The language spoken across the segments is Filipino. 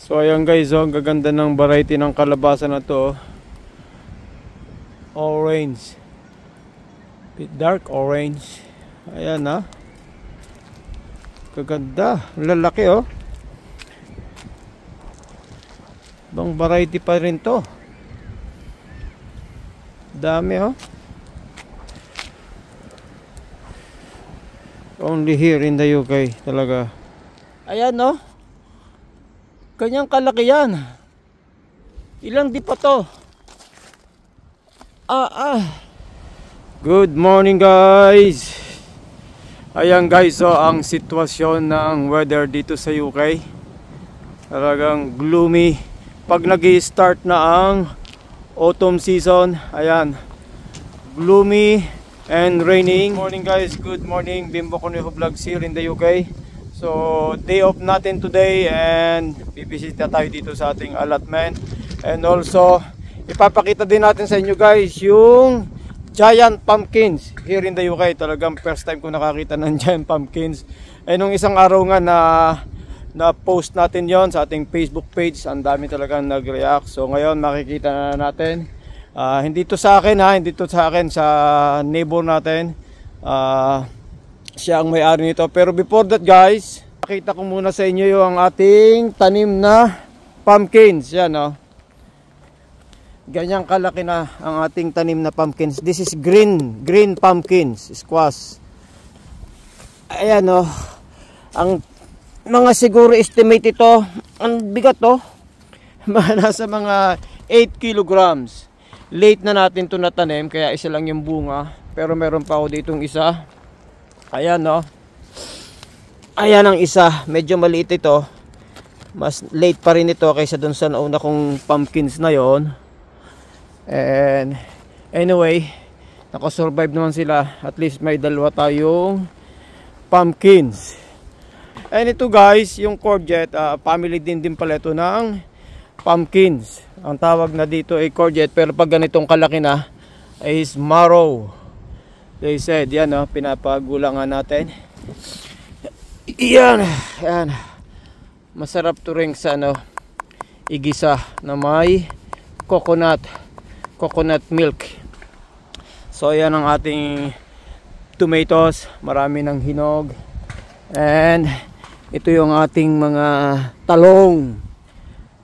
So ayan guys, ang gaganda ng variety ng kalabasa na to. Orange. Bit dark orange. Ayan ha. Gaganda. Lalaki oh. Bang variety pa rin to. Dami oh. Only here in the UK talaga. Ayan oh. Kanyang kalaki yan. Ilang di pa to? Good morning guys. Ayan guys, so ang sitwasyon ng weather dito sa UK, talagang gloomy. Pag nag-i-start na ang autumn season, ayan, gloomy and raining. Good morning guys, good morning. Bimbo Cornejo Vlogs here in the UK. So day off natin today and bibisita tayo dito sa ating allotment. And also ipapakita din natin sa inyo guys yung giant pumpkins here in the UK. Talagang first time ko nakakita ng giant pumpkins. Eh nung isang araw nga na post natin yon sa ating Facebook page, ang dami talagang nag-react. So ngayon makikita na natin. Hindi to sa akin ha, hindi to sa akin, sa neighbor natin. Siya ang may-ari nito. Pero before that guys, pakita ko muna sa inyo yung ating tanim na pumpkins. Yan oh. Ganyang kalaki na ang ating tanim na pumpkins. This is green pumpkins, squash. Ayan oh. Ang mga siguro estimate ito, ang bigat oh. Nasa mga 8 kilograms. Late na natin ito natanim, kaya isa lang yung bunga. Pero meron pa ako ditong isa. Ayan no. Ayan ang isa. Medyo maliit ito. Mas late pa rin ito kaysa dun sa nauna kong pumpkins na yon. And anyway, nakasurvive naman sila. At least may dalawa tayong pumpkins. And ito guys, yung courgette, family din pala ito ng pumpkins. Ang tawag na dito ay courgette. Pero pag ganitong kalaki na is marrow. They said, yan o, pinapagulangan natin. Yan, yan. Masarap to rin sa ano, igisa na may coconut milk. So yan ang ating tomatoes, marami ng hinog. And ito yung ating mga talong.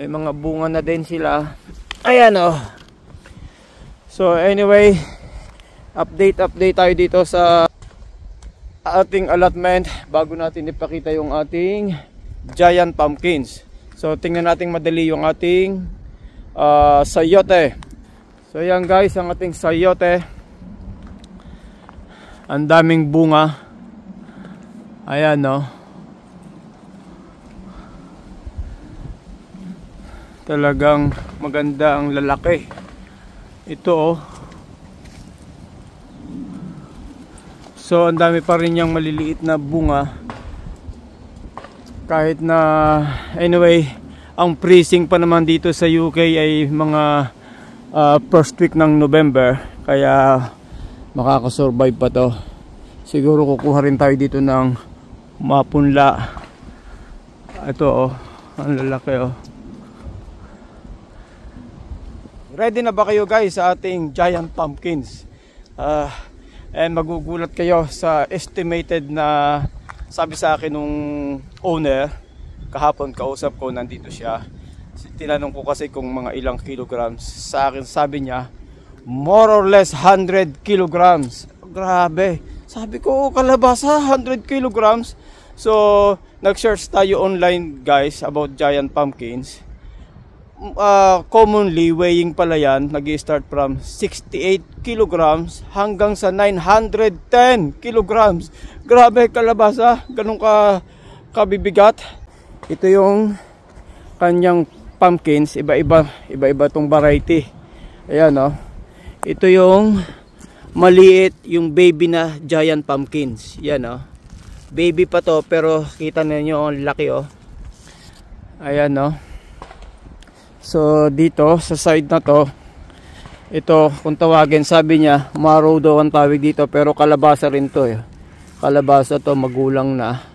May mga bunga na din sila. Ayan o. So anyway, update tayo dito sa ating allotment bago natin ipakita yung ating giant pumpkins. So tingnan natin madali yung ating sayote. So yan guys, ang ating sayote. Ang daming bunga. Ayan no. Talagang maganda ang lalaki. Ito oh. So ang dami pa rin niyang maliliit na bunga. Kahit na anyway, ang freezing pa naman dito sa UK ay mga first week ng November. Kaya makakasurvive pa to. Siguro kukuha rin tayo dito ng mapunla. Ito oh, ang lalaki oh. Ready na ba kayo guys sa ating giant pumpkins? And magugulat kayo sa estimated na sabi sa akin nung owner. Kahapon kausap ko, nandito siya. Tinanong ko kasi kung mga ilang kilograms. Sa akin sabi niya more or less 100 kilograms. Grabe. Sabi ko kalabasa 100 kilograms. So nag-search tayo online guys about giant pumpkins. Commonly weighing pala yan, nag-i-start from 68 kilograms hanggang sa 910 kilograms. Grabe kalabasa, ganun kabibigat. Ito yung kanyang pumpkins, iba-iba tong variety. Ayan oh. Ito yung maliit, yung baby na giant pumpkins. Yan oh. Baby pa to pero kita niyo ang laki oh. Ayan oh. So dito sa side na to, ito kung tawagin, sabi niya marrow daw ang tawag dito, pero kalabasa rin to eh. Kalabasa to, magulang na.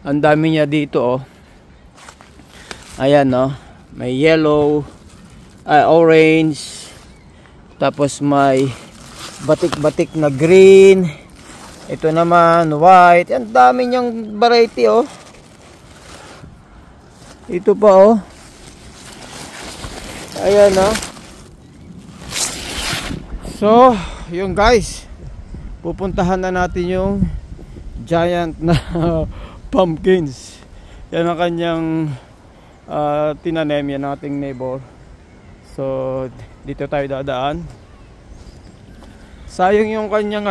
Ang dami niya dito oh. Ayan, no? May yellow, orange, tapos may batik-batik na green. Ito naman white. Ang dami niyang variety, oh. Ito pa, oh. Ayan, no? So, yung guys, pupuntahan na natin yung giant na pumpkins. Yan ang kanyang tinanim, yan ang ating neighbor. So, dito tayo dadaan. Sayang yung kanyang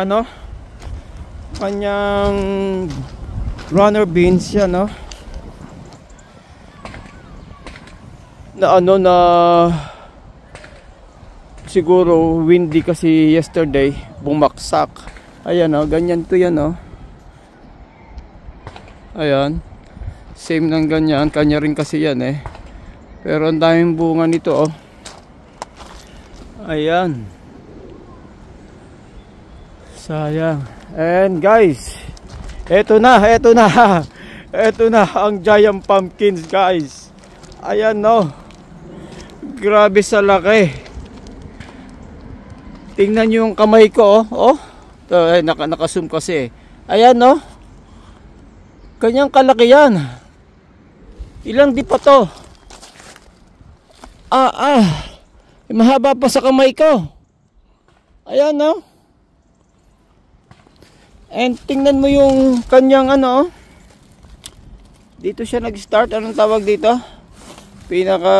kanyang runner beans yan, no? Na siguro windy kasi yesterday, bumagsak. Ayan, oh, ganyan to yan, oh. Ayan. Same ng ganyan, kanya rin kasi yan, eh. Pero ang daming bunga nito, oh. Ayan. Sayang. And guys, eto na eto na ang giant pumpkins, guys. Ayan, no. Grabe sa laki. Tingnan nyo yung kamay ko, oh. Oh. Naka-zoom kasi. Ayan, no. Kanyang kalaki yan. Ilang di pa to? Mahaba pa sa kamay ko. Ayan, no. And tingnan mo yung kanyang dito siya nag-start. Anong tawag dito? Pinaka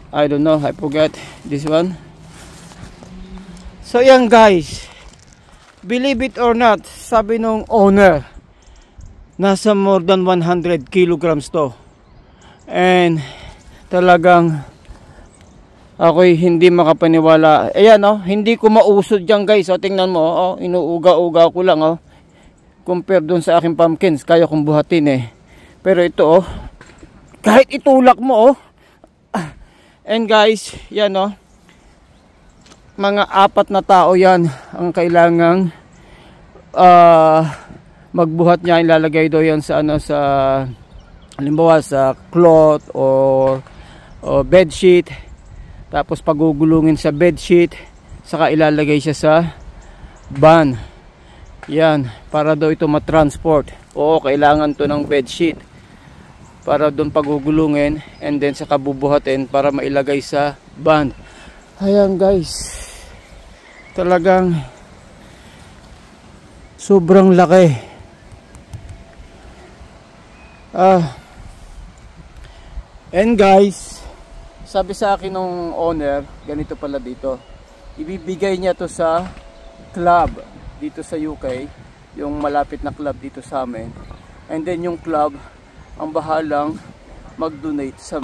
I don't know, I forgot this one. So yan, guys, believe it or not, sabi nung owner, nasa more than 100 kilograms to. And talagang ako'y hindi makapaniwala. Ayan, oh, hindi ko mausod dyan, guys. O, tingnan mo, oh, inuuga-uga ko lang, oh. Compare dun sa aking pumpkins, kaya kong buhatin, eh. Pero ito, oh, kahit itulak mo, oh. And guys, yan, oh, mga 4 na tao yan ang kailangang magbuhat niya. Ilalagay daw yan sa sa halimbawa sa cloth or bed sheet. Tapos pagugulungin sa bed sheet, saka ilalagay siya sa van. Yan, para daw ito matransport. Oo, kailangan to ng bed sheet para doon pagugulungin, and then saka bubuhatin para mailagay sa van. Ayan, guys, talagang sobrang laki. And guys, sabi sa akin ng owner, ganito pala dito, ibibigay niya to sa club dito sa UK, yung malapit na club dito sa amin. And then yung club ang bahalang mag-donate sa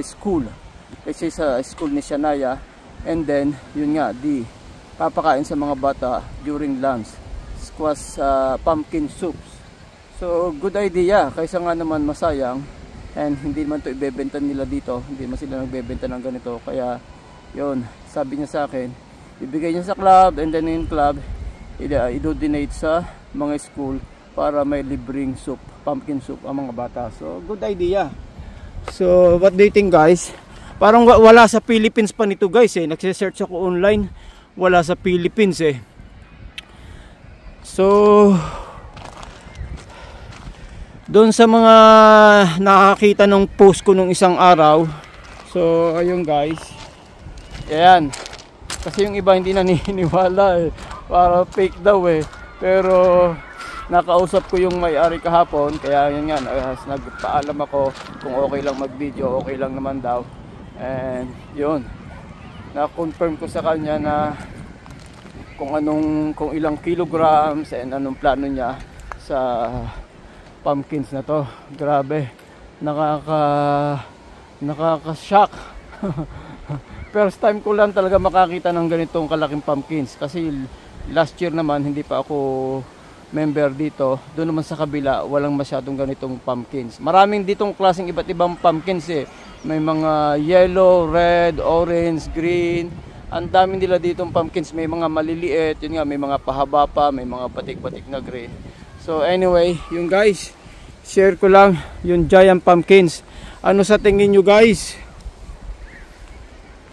school, kasi sa school ni Shania. And then yun nga, papakain sa mga bata during lunch, squash pumpkin soups. So good idea, kaysa nga naman masayang. And hindi naman to ibebenta nila dito, hindi man sila nagbebenta ng ganito. Kaya yun, sabi niya sa akin, ibigay niya sa club, and then in club i-donate sa mga school para may libreng soup, pumpkin soup ang mga bata. So good idea. So what do you think, guys? Parang wala sa Philippines pa nito, guys, eh. Nagse-search ako online, wala sa Philippines, eh. So doon sa mga nakakita ng post ko nung isang araw, so ayun, guys, ayan, kasi yung iba hindi naniniwala, eh, para fake daw, eh. Pero nakausap ko yung may-ari kahapon, kaya yun nga, nagpaalam ako kung okay lang mag-video, okay lang naman daw. And yun, na-confirm ko sa kanya na kung ilang kilograms and anong plano niya sa pumpkins na to. Grabe, nakaka-shock. First time ko lang talaga makakita ng ganitong kalaking pumpkins, kasi last year naman hindi pa ako member dito. Doon naman sa kabila walang masyadong ganitong pumpkins. Maraming ditong klaseng iba't ibang pumpkins, eh. May mga yellow, red, orange, green. Ang dami nila ditong pumpkins. May mga maliliit, yun nga, may mga pahaba pa, may mga batik-batik na green. So anyway, yung guys, share ko lang yung giant pumpkins. Ano sa tingin nyo guys?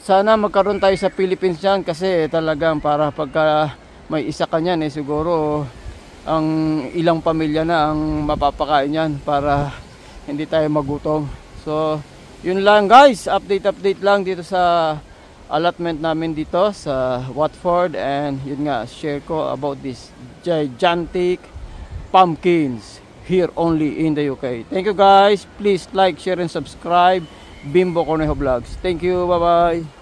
Sana magkaroon tayo sa Philippines yan, kasi talagang para pagka may isa ka niyan siguro ang ilang pamilya na ang mapapakain yan para hindi tayo magutom. So yun lang guys, update lang dito sa allotment namin dito sa Watford, and yun nga, share ko about this gigantic pumpkins here only in the UK. Thank you guys, please like, share and subscribe. Bimbo Cornejo Vlogs. Thank you, bye bye.